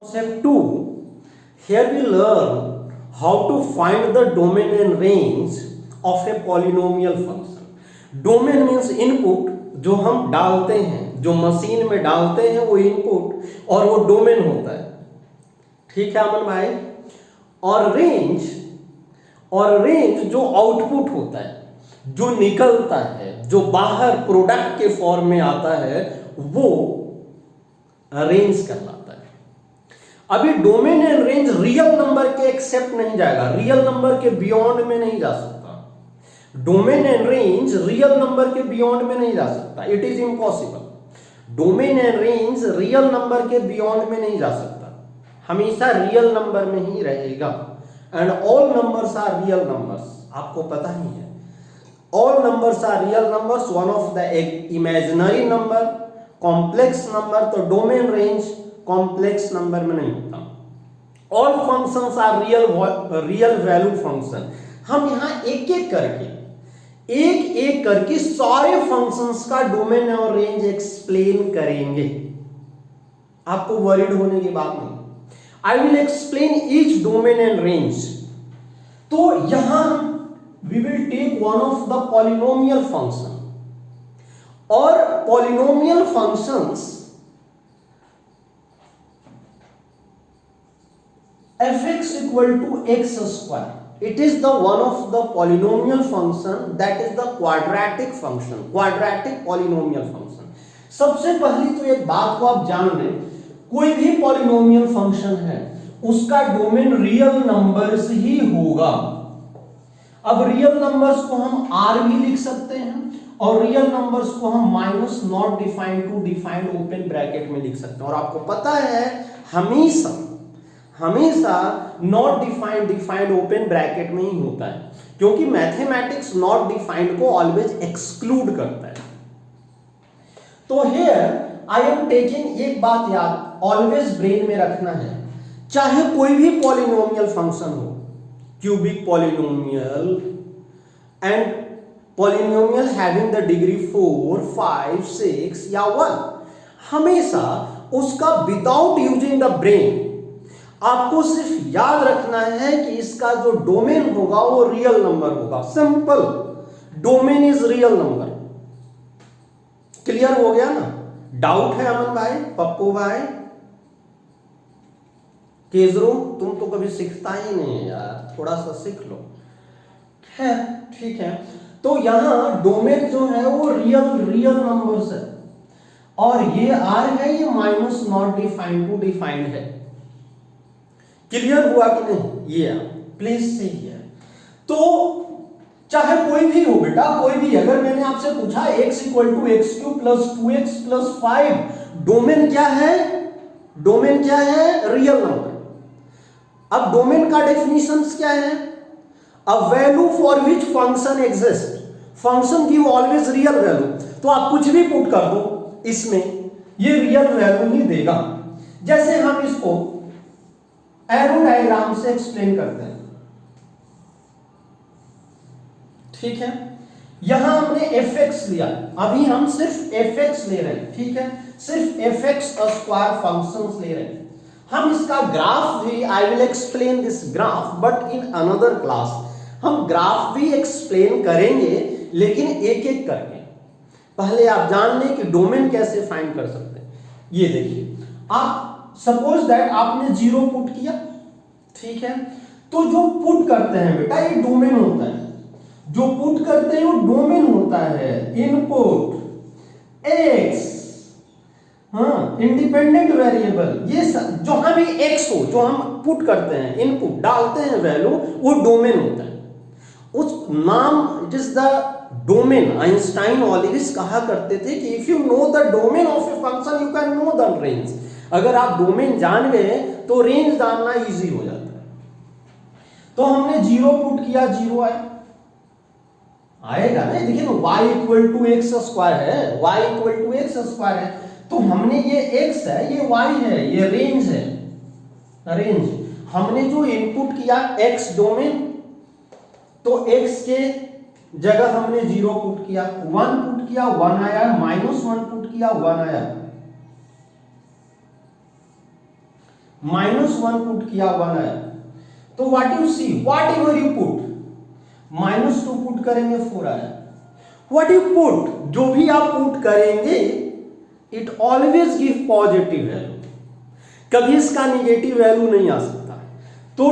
Concept 2, here we learn how to find the domain and range of a polynomial function. Domain means input, जो हम डालते हैं, जो machine में डालते हैं वो इनपुट और वो डोमेन होता है। ठीक है अमन भाई। और रेंज जो आउटपुट होता है, जो निकलता है, जो बाहर प्रोडक्ट के फॉर्म में आता है, वो रेंज कहलाता है। अभी domain and range real number के एक्सेप्ट नहीं जाएगा, रियल नंबर के बियॉन्ड में नहीं जा सकता। Domain and range real number के बियॉन्ड में नहीं जा सकता, it is impossible. Domain and range real number के बियॉन्ड में नहीं जा सकता, हमेशा रियल नंबर में ही रहेगा। And all numbers are real numbers, आपको पता ही है। All numbers are real numbers, one of the imaginary number, complex number. तो डोमेन रेंज कॉम्प्लेक्स नंबर में नहीं होता। All functions are real value function. हम यहां एक एक करके सारे फंक्शंस का डोमेन और रेंज एक्सप्लेन करेंगे, आपको वरीड होने की बात नहीं। I will explain each domain and range. तो यहां we will take one of the polynomial function, और polynomial functions fx equal to x square, it is the one of the polynomial function that is the quadratic function, quadratic polynomial function। सबसे पहली तो एक बात को आप जान लें, कोई भी पॉलिनोमियल फंक्शन है उसका डोमेन रियल नंबर्स ही होगा। अब रियल नंबर्स को हम r भी लिख सकते हैं और रियल नंबर्स को हम minus not defined to defined open bracket में लिख सकते हैं। और आपको पता है हमेशा not defined defined open bracket में ही होता है, क्योंकि मैथमेटिक्स नॉट डिफाइंड को ऑलवेज एक्सक्लूड करता है। तो हियर आई एम टेकिंग, एक बात याद ऑलवेज ब्रेन में रखना है, चाहे कोई भी पॉलिनोमियल फंक्शन हो, cubic polynomial and polynomial having the degree 4, 5, 6 या 1, हमेशा उसका विदाउट यूजिंग द ब्रेन आपको सिर्फ याद रखना है कि इसका जो डोमेन होगा वो रियल नंबर होगा। Simple, domain is real number. Clear हो गया ना? डाउट है अमन भाई, पप्पू भाई, केजरो? तुम तो कभी सीखता ही नहीं है यार, थोड़ा सा सीख लो। है ठीक है। तो यहां डोमेन जो है वो रियल नंबर्स है, और ये आर है, ये minus not defined to defined है। क्लियर हुआ कि नहीं? ये प्लीज से है। तो चाहे कोई भी हो बेटा, कोई भी, अगर मैंने आपसे पूछा x equal to x cube plus 2x plus 5, domain क्या है? डोमेन क्या है? Real number. अब डोमेन का डेफिनेशंस क्या है? A value for which function exist, function give always real value. तो आप कुछ भी पुट कर दो इसमें, ये रियल वैल्यू ही देगा। जैसे हम इसको एरो डायग्राम से एक्सप्लेन करते हैं, ठीक है। यहां हमने fx लिया, अभी हम सिर्फ fx ले रहे हैं, ठीक है, सिर्फ fx स्क्वायर फंक्शंस ले रहे हैं। हम इसका ग्राफ भी, आई will explain this graph but in another class, हम ग्राफ भी एक्सप्लेन करेंगे, लेकिन एक एक करके। पहले आप जान लें कि डोमेन कैसे फाइंड कर सकते हैं। ये देखिए, आप सपोज दैट आपने 0 पुट किया, ठीक है, तो जो पुट करते हैं बेटा ये डोमेन होता है, जो पुट करते हैं वो डोमेन होता है। इनपुट x, हाँ, इंडिपेंडेंट वेरिएबल, ये जहां भी x हो, जो हम पुट करते हैं, इनपुट डालते हैं वैल्यू, वो डोमेन होता है। उस नाम, it is the domain. Einstein always कहा करते थे कि if you know the domain of a function you can know the range. अगर आप डोमेन जान गए तो रेंज जानना इजी हो जाता है। तो हमने 0 पुट किया, 0 आएगा ना। देखिए ना, y equal to x square है, y equal to x square है, तो हमने ये x है, ये y है, ये रेंज है, रेंज। हमने जो इनपुट किया x डोमेन, तो x के जगह हमने 0 पुट किया, 1 पुट किया, 1 आया, -1 पुट किया, 1 आया। -1 पुट किया 1 आया, तो what you see, whatever you put, -2 put करेंगे 4 आया। व्हाट यू पुट, जो भी आप पुट करेंगे it always give positive value, कभी इसका निगेटिव वैल्यू नहीं आ सकता। तो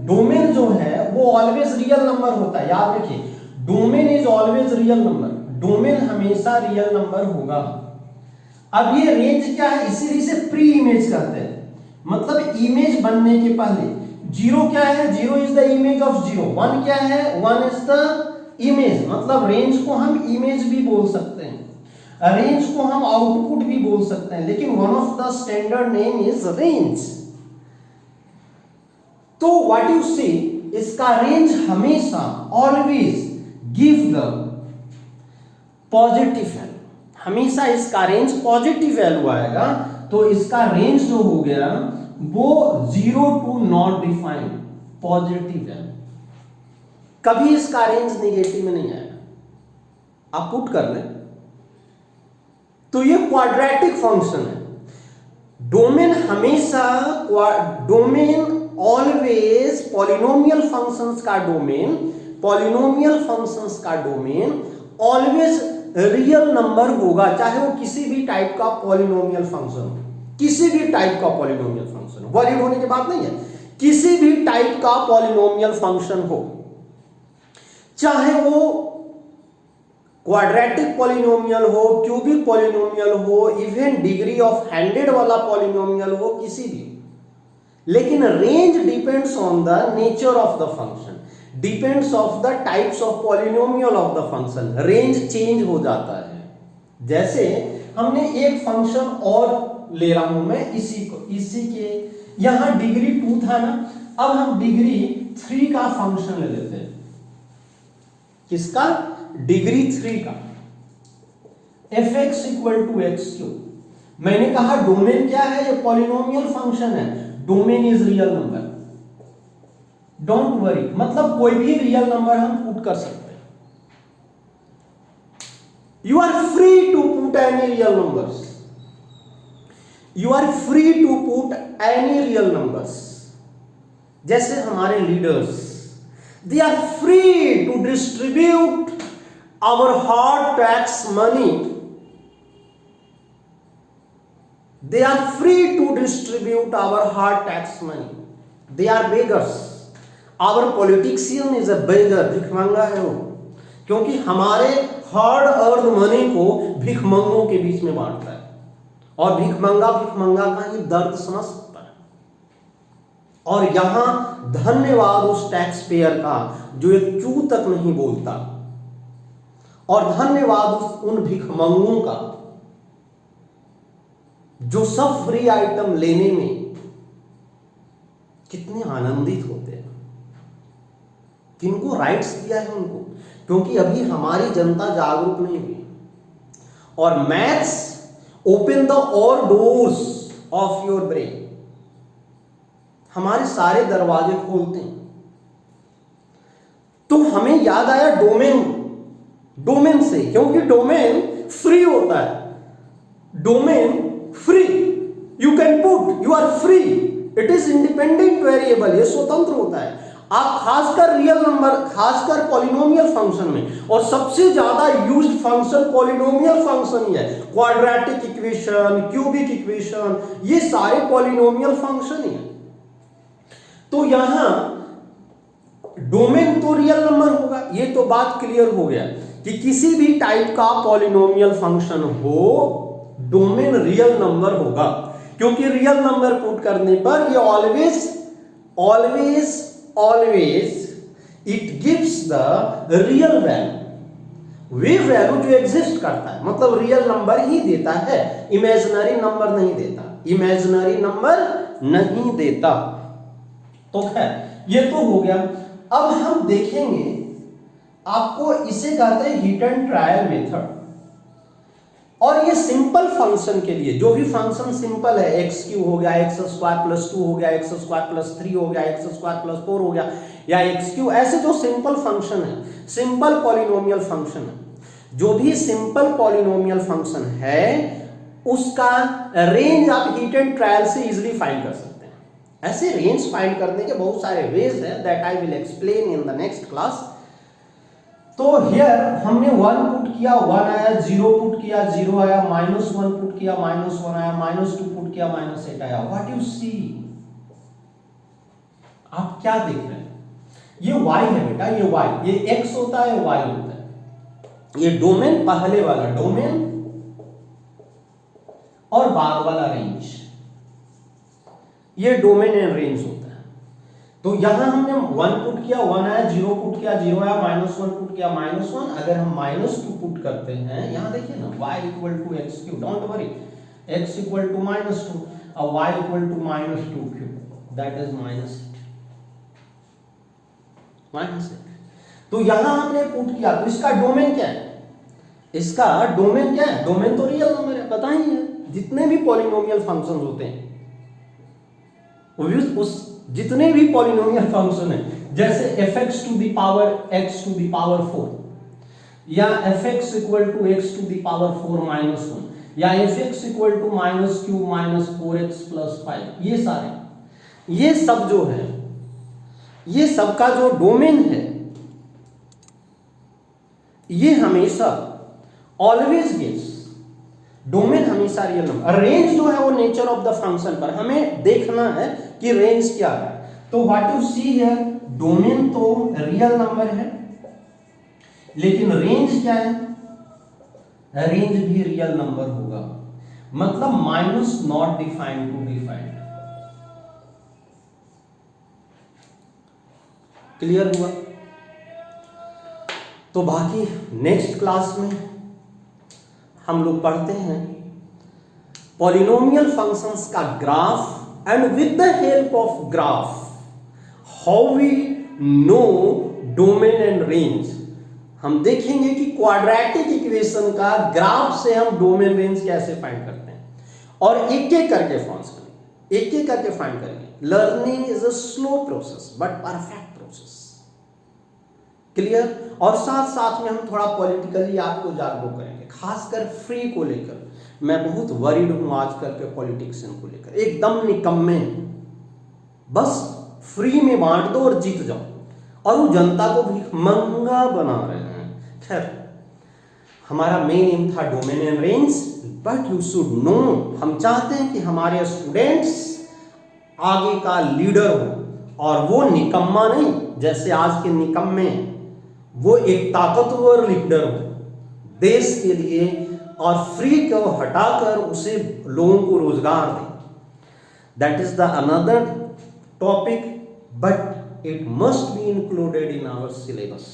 डोमेन जो है वो ऑलवेज रियल नंबर होता है, याद रखिए, domain is always real number, domain हमेशा रियल नंबर होगा। अब ये रेंज क्या है, इसीलिए इसे प्री इमेज कहते हैं, मतलब इमेज बनने के पहले। 0 क्या है, 0 इज द इमेज ऑफ 0, 1 क्या है, 1 इज द इमेज, मतलब रेंज को हम इमेज भी बोल सकते हैं, रेंज को हम आउटपुट भी बोल सकते हैं, लेकिन one of the standard name is range. तो व्हाट यू सी, इसका रेंज हमेशा always give the positive value, हमेशा इसका रेंज पॉजिटिव वैल्यू आएगा। तो इसका रेंज जो हो गया वो 0 to not defined positive value, कभी इसका रेंज नेगेटिव में नहीं आएगा। आप पुट कर लें तो ये क्वाड्रेटिक फंक्शन है। डोमेन हमेशा, डोमेन ऑलवेज पॉलिनोमियल फंक्शंस का डोमेन, पॉलिनोमियल फंक्शंस का डोमेन ऑलवेज रियल नंबर होगा, चाहे वो किसी भी टाइप का पॉलिनोमियल फंक्शन हो, किसी भी टाइप का पॉलिनोमियल फंक्शन हो, वैलिड होने की बात नहीं है, किसी भी टाइप का पॉलिनोमियल फंक्शन हो, चाहे वो क्वाड्रेटिक पॉलिनोमियल हो, क्यूबिक पॉलिनोमियल हो, इवन डिग्री ऑफ 100 वाला पॉलिनोमियल हो, किसी भी। लेकिन range depends on the nature of the function, depends of the types of polynomial of the function, range change हो जाता है। जैसे हमने एक फंक्शन और ले रहा हूं मैं, इसी के यहां डिग्री 2 था ना, अब हम डिग्री 3 का फंक्शन ले लेते हैं। किसका, डिग्री 3 का, fx इक्वल टू x3। मैंने कहा डोमेन क्या है, ये पॉलिनोमियल फंक्शन है, domain is real number, don't worry, मतलब कोई भी रियल नंबर हम पुट कर सकते हैं। You are free to put any real numbers, you are free to put any real numbers. जैसे हमारे leaders, they are free to distribute our hard tax money, they are free to distribute our hard tax money, they are beggars, our politician is a beggar, भिखमंगा है वो, क्योंकि हमारे hard earn money को भिखमंगों के बीच में बांटता है, और भिखमंगा का ही दर्द समझ सकता है। और यहां धन्यवाद उस टैक्स पेयर का जो एक चू तक नहीं बोलता, और धन्यवाद उन भिखमंगों का जो सब फ्री आइटम लेने में कितने आनंदित होते हैं। किनको राइट्स दिया है उनको, क्योंकि अभी हमारी जनता जागरूक नहीं हुई। और maths open the all doors of your brain, हमारे सारे दरवाजे खोलते हैं। तो हमें याद आया डोमेन से, क्योंकि डोमेन फ्री होता है, domain free, you can put, you are free, it is independent variable, ये स्वतंत्र होता है। आप खासकर रियल नंबर, खासकर पॉलिनोमियल फंक्शन में, और सबसे ज्यादा यूज्ड फंक्शन पॉलिनोमियल फंक्शन ही है, क्वाड्रेटिक इक्वेशन, क्यूबिक इक्वेशन, ये सारे पॉलिनोमियल फंक्शन ही है। तो यहां डोमेन तो रियल नंबर होगा, ये तो बात क्लियर हो गया कि किसी भी टाइप का पॉलिनोमियल फंक्शन हो, डोमेन रियल नंबर होगा, क्योंकि रियल नंबर पुट करने पर ये always it gives the real value, way value जो एग्जिस्ट करता है, मतलब रियल नंबर ही देता है, इमेजिनरी नंबर नहीं देता, इमेजिनरी नंबर नहीं देता। तो खैर ये तो हो गया। अब हम देखेंगे, आपको इसे कहते हैं हिट एंड ट्रायल मेथड। और ये सिंपल फंक्शन के लिए, जो भी फंक्शन सिंपल है, एक्स क्यू हो गया, एक्स स्क्वायर प्लस 2 हो गया, एक्स स्क्वायर प्लस 3 हो गया, एक्स स्क्वायर प्लस 4 हो गया, या एक्स क्यू, ऐसे जो सिंपल फंक्शन है, सिंपल पॉलिनोमियल फंक्शन है, जो भी सिंपल पॉलिनोमियल फंक्शन है, उसका रेंज आप हीट एंड ट्रायल से इजीली फाइंड कर सकते हैं। ऐसे रेंज फाइंड करने के बहुत सारे वेज हैं, that I will explain in the next class. तो हियर हमने 1 पुट किया 1 आया, 0 पुट किया 0 आया, -1 पुट किया -1 आया, -2 पुट किया -8 आया। व्हाट यू सी, आप क्या देख रहे हैं? ये y है बेटा, ये y, ये x होता है, y होता है। ये डोमेन पहले वाला डोमेन और बाद वाला रेंज, ये डोमेन एंड रेंज होता है। तो यहां हमने 1 पुट किया 1 आया, 0 पुट किया 0 आया, -1 पुट किया -1। अगर हम -2 पुट करते हैं, यहां देखिए ना, y = x3, don't worry, x = -2 और y = -2³ दैट इज -8। तो यहां हमने पुट किया, तो इसका डोमेन क्या है? इसका डोमेन क्या है? डोमेन तो रियल नंबर है, पता ही है। जितने भी पॉलिनोमियल फंक्शंस होते हैं, उस जितने भी पॉलिनोमियल फंक्शन है, जैसे fx⁴ या fx = x⁴ -1 या fx = -3 -4x + 5, ये सारे, ये सब जो है, ये सबका जो डोमेन है, ये हमेशा ऑलवेज गिव्स, डोमेन हमेशा रियल नंबर। रेंज जो है वो नेचर ऑफ द फंक्शन पर हमें देखना है कि रेंज क्या है। तो व्हाट यू सी है, डोमेन तो रियल नंबर है, लेकिन रेंज क्या है? रेंज भी रियल नंबर होगा, मतलब minus not defined to defined. Clear हुआ? तो बाकी नेक्स्ट क्लास में हम लोग पढ़ते हैं पॉलिनोमियल फंक्शंस का graph, and with the help of graph how we know domain and range. हम देखेंगे कि क्वाड्रेटिक इक्वेशन का ग्राफ से हम डोमेन रेंज कैसे फाइंड करते हैं, और एक एक करके फाइंड करेंगे। Learning is a slow process but perfect process. Clear? और साथ साथ में हम थोड़ा पॉलिटिकली आपको जागरूक करेंगे, खासकर फ्री को लेकर। मैं बहुत वरीड हूं आजकल के पॉलिटिशियन को लेकर, एकदम निकम्मे, बस फ्री में बांट दो और जीत जाओ, और वो जनता को भी मंगा बना रहे हैं। खैर, हमारा मेन एम था domain and range, but you should know, हम चाहते हैं कि हमारे स्टूडेंट्स आगे का लीडर हो, और वो निकम्मा नहीं जैसे आज के निकम्मे, वो एक ताकतवर लीडर हो देश के लिए, और फ्री को हटाकर उसे लोगों को रोजगार दे। That is the another topic, but it must be included in our syllabus.